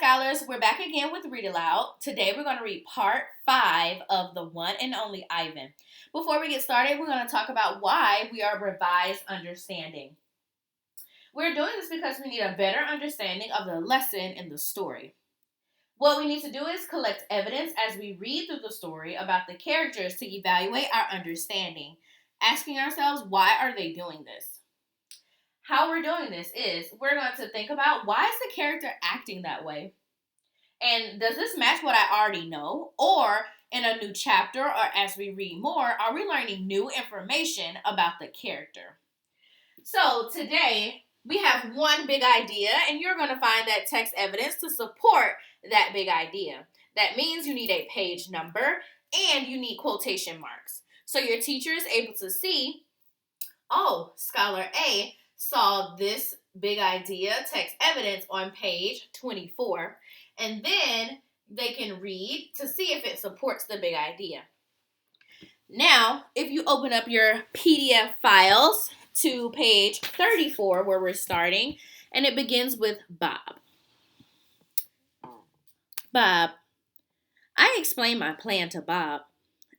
scholars, we're back again with Read Aloud. Today we're going to read part 5 of The One and Only Ivan. Before we get started, we're going to talk about why we are revised understanding. We're doing this because we need a better understanding of the lesson in the story. What we need to do is collect evidence as we read through the story about the characters to evaluate our understanding, asking ourselves, why are they doing this? How we're doing this is we're going to think about, why is the character acting that way? And does this match what I already know? Or in a new chapter, or as we read more, are we learning new information about the character? So today we have one big idea, and you're going to find that text evidence to support that big idea. That means you need a page number and you need quotation marks. So your teacher is able to see, oh, Scholar A saw this big idea, text evidence, on page 24. And then they can read to see if it supports the big idea. Now, if you open up your PDF files to page 34, where we're starting, and it begins with Bob. Bob. I explain my plan to Bob.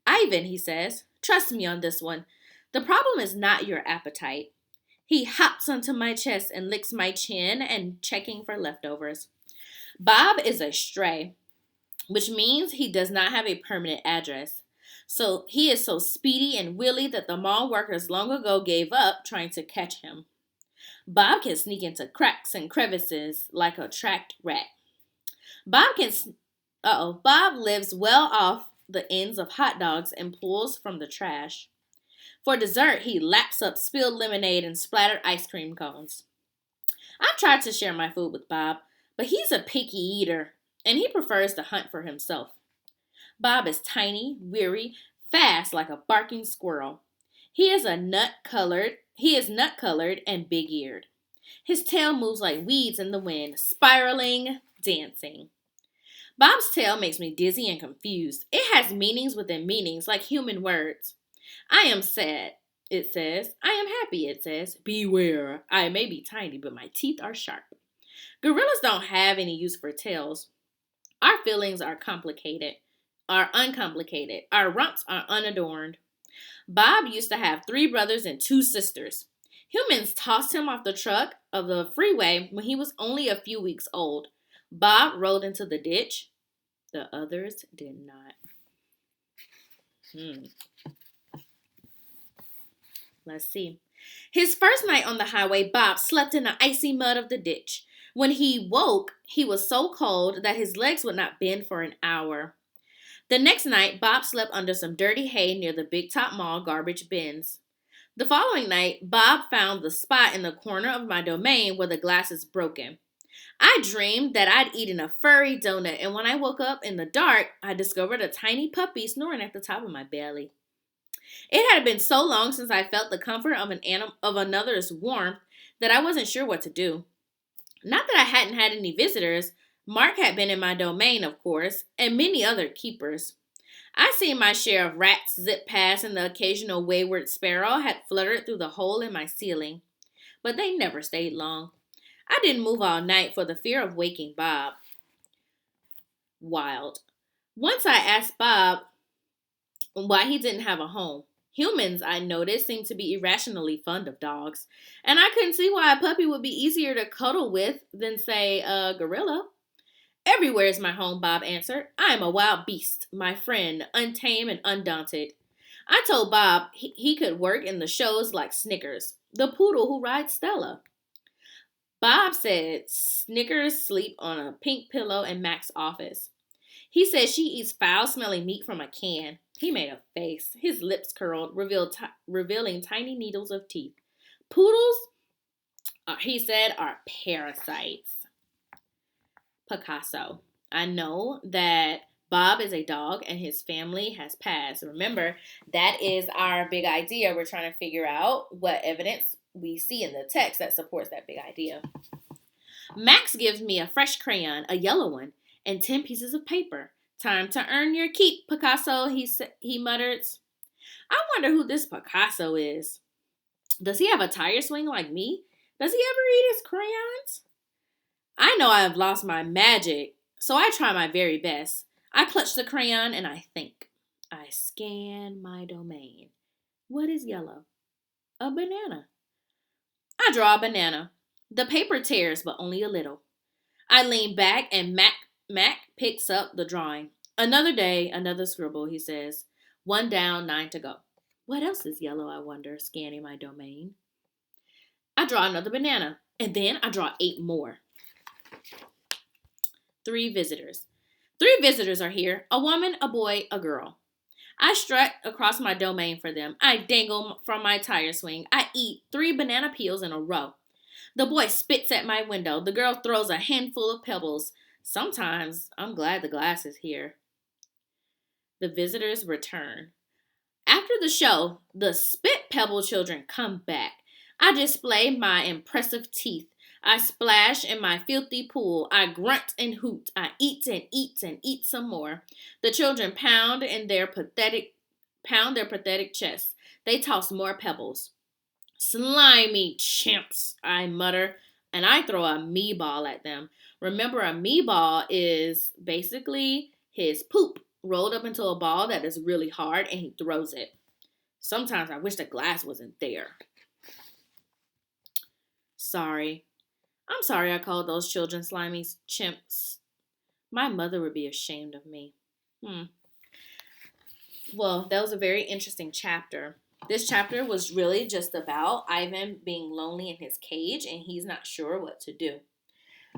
Ivan, he says, trust me on this one. The problem is not your appetite. He hops onto my chest and licks my chin and checking for leftovers. Bob is a stray, which means he does not have a permanent address. So he is so speedy and willy that the mall workers long ago gave up trying to catch him. Bob can sneak into cracks and crevices like a tracked rat. Bob lives well off the ends of hot dogs and pulls from the trash. For dessert, he laps up spilled lemonade and splattered ice cream cones. I've tried to share my food with Bob, but he's a picky eater, and he prefers to hunt for himself. Bob is tiny, weary, fast like a barking squirrel. He is nut-colored and big-eared. His tail moves like weeds in the wind, spiraling, dancing. Bob's tail makes me dizzy and confused. It has meanings within meanings, like human words. I am sad, it says. I am happy, it says. Beware. I may be tiny, but my teeth are sharp. Gorillas don't have any use for tails. Our feelings are uncomplicated. Our rumps are unadorned. Bob used to have 3 brothers and 2 sisters. Humans tossed him off the truck of the freeway when he was only a few weeks old. Bob rolled into the ditch. The others did not. Let's see. His first night on the highway, Bob slept in the icy mud of the ditch. When he woke, he was so cold that his legs would not bend for an hour. The next night, Bob slept under some dirty hay near the Big Top Mall garbage bins. The following night, Bob found the spot in the corner of my domain where the glass is broken. I dreamed that I'd eaten a furry donut, and when I woke up in the dark, I discovered a tiny puppy snoring at the top of my belly. It had been so long since I felt the comfort of another's warmth that I wasn't sure what to do. Not that I hadn't had any visitors. Mark had been in my domain, of course, and many other keepers. I seen my share of rats zip past, and the occasional wayward sparrow had fluttered through the hole in my ceiling. But they never stayed long. I didn't move all night for the fear of waking Bob. Wild. Once I asked Bob why he didn't have a home. Humans, I noticed, seem to be irrationally fond of dogs, and I couldn't see why a puppy would be easier to cuddle with than, say, a gorilla. Everywhere is my home, Bob answered. I am a wild beast, my friend, untamed and undaunted. I told Bob he could work in the shows like Snickers, the poodle who rides Stella. Bob said Snickers sleep on a pink pillow in Mac's office. He said she eats foul-smelling meat from a can. He made a face. His lips curled, revealing tiny needles of teeth. Poodles, he said, are parasites. Picasso. I know that Bob is a dog and his family has passed. Remember, that is our big idea. We're trying to figure out what evidence we see in the text that supports that big idea. Max gives me a fresh crayon, a yellow one, and 10 pieces of paper. Time to earn your keep, Picasso, he muttered. I wonder who this Picasso is. Does he have a tire swing like me? Does he ever eat his crayons? I know I have lost my magic So I try my very best. I clutch the crayon and I think. I scan my domain. What is yellow? A banana. I draw a banana. The paper tears, but only a little. I lean back and Mac picks up the drawing. Another day, another scribble, he says. 1 down, 9 to go. What else is yellow, I wonder, scanning my domain. I draw another banana, and then I draw 8 more. 3 visitors. 3 visitors are here, a woman, a boy, a girl. I strut across my domain for them. I dangle from my tire swing. I eat 3 banana peels in a row. The boy spits at my window. The girl throws a handful of pebbles. Sometimes I'm glad the glass is here. The visitors return. After the show, the spit pebble children come back. I display my impressive teeth. I splash in my filthy pool. I grunt and hoot. I eat and eat and eat some more. The children pound their pathetic chests. They toss more pebbles. Slimy chimps, I mutter, and I throw a me ball at them. Remember, a me ball is basically his poop rolled up into a ball that is really hard, and he throws it. Sometimes I wish the glass wasn't there. Sorry. I'm sorry I called those children slimy chimps. My mother would be ashamed of me. Well, that was a very interesting chapter. This chapter was really just about Ivan being lonely in his cage and he's not sure what to do.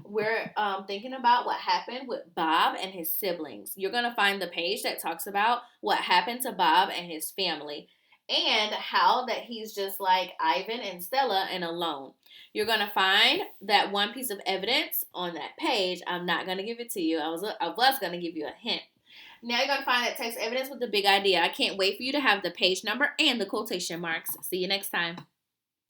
We're thinking about what happened with Bob and his siblings. You're going to find the page that talks about what happened to Bob and his family and how that he's just like Ivan and Stella and alone. You're going to find that one piece of evidence on that page. I'm not going to give it to you. I was going to give you a hint. Now you're going to find that text evidence with the big idea. I can't wait for you to have the page number and the quotation marks. See you next time.